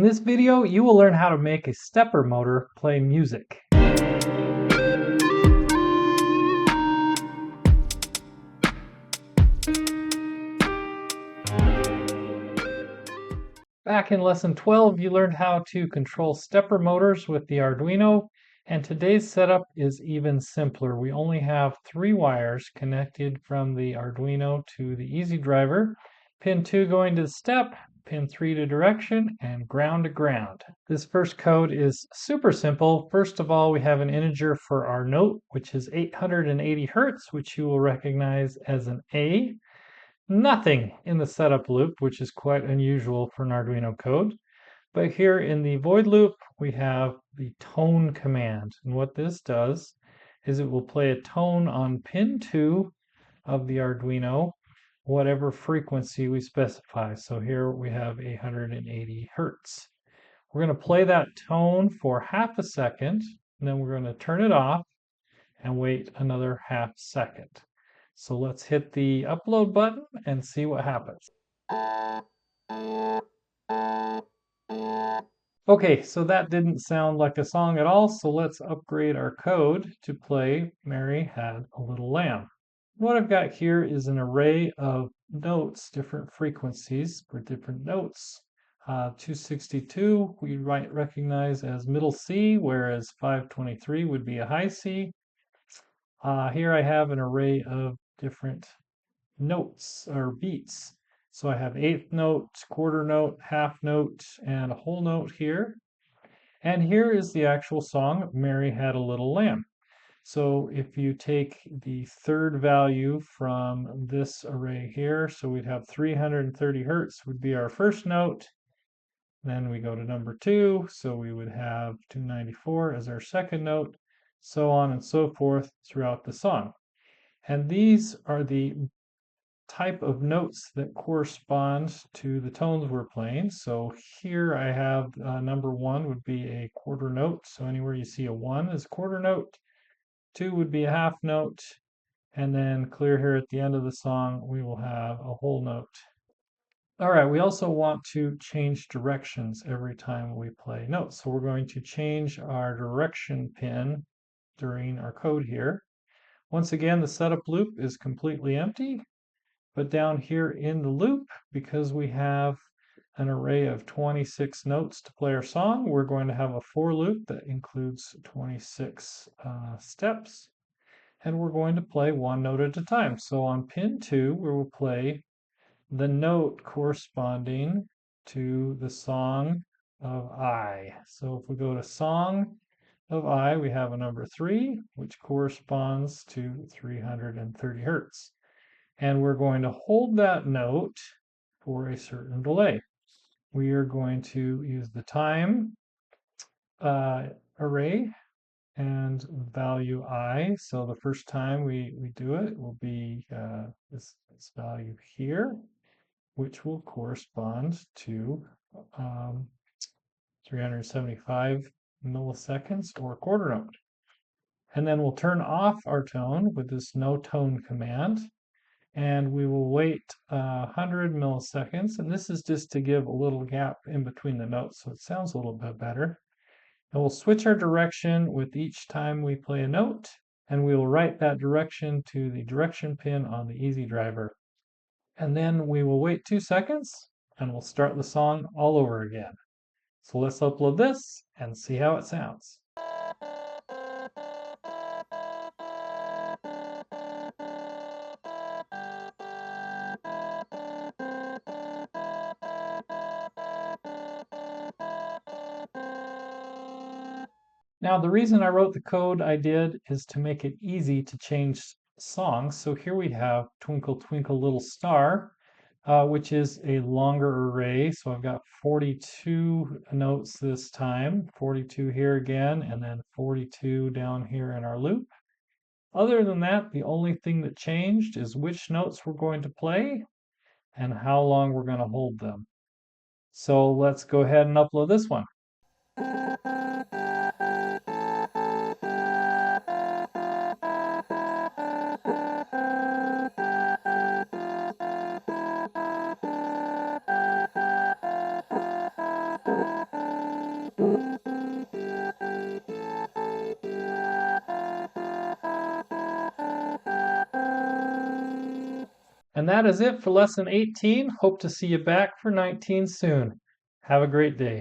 this video, you will learn how to make a stepper motor play music. Back in lesson 12, you learned how to control stepper motors with the Arduino, and today's setup is even simpler. We only have 3 wires connected from the Arduino to the easy driver, pin 2 going to the step, pin 3 to direction, and ground to ground. This first code is super simple. First of all, we have an integer for our note, which is 880 hertz, which you will recognize as an A. Nothing in the setup loop, which is quite unusual for an Arduino code. But here in the void loop, we have the tone command. And what this does is it will play a tone on pin 2 of the Arduino, whatever frequency we specify. So here we have 880 hertz. We're going to play that tone for half a second, and then we're going to turn it off and wait another half second. So let's hit the upload button and see what happens. Okay, so that didn't sound like a song at all, so let's upgrade our code to play Mary Had a Little Lamb. What I've got here is an array of notes, different frequencies for different notes. 262 we might recognize as middle C, whereas 523 would be a high C. Here I have an array of different notes or beats. So I have eighth note, quarter note, half note, and a whole note here. And here is the actual song, Mary Had a Little Lamb. So if you take the third value from this array here, so we'd have 330 hertz would be our first note. Then we go to number 2, so we would have 294 as our second note, so on and so forth throughout the song. And these are the type of notes that correspond to the tones we're playing. So here I have number 1 would be a quarter note. So anywhere you see a 1 is a quarter note. 2 would be a half note. And then clear here at the end of the song, we will have a whole note. All right, we also want to change directions every time we play notes. So we're going to change our direction pin during our code here. Once again, the setup loop is completely empty. But down here in the loop, because we have an array of 26 notes to play our song, we're going to have a for loop that includes 26 steps. And we're going to play one note at a time. So on pin 2, we will play the note corresponding to the song of I. So if we go to song of I, we have a number 3, which corresponds to 330 hertz. And we're going to hold that note for a certain delay. We are going to use the time array and value I. So the first time we do it will be this value here, which will correspond to 375 milliseconds or a quarter note. And then we'll turn off our tone with this no tone command. And we will wait 100 milliseconds, and this is just to give a little gap in between the notes so it sounds a little bit better. And we'll switch our direction with each time we play a note, and we will write that direction to the direction pin on the easy driver. And then we will wait 2 seconds, and we'll start the song all over again. So let's upload this and see how it sounds. Now, the reason I wrote the code I did is to make it easy to change songs. So here we have Twinkle Twinkle Little Star, which is a longer array. So I've got 42 notes this time, 42 here again, and then 42 down here in our loop. Other than that, the only thing that changed is which notes we're going to play and how long we're going to hold them. So let's go ahead and upload this one. And that is it for lesson 18. Hope to see you back for 19 soon. Have a great day.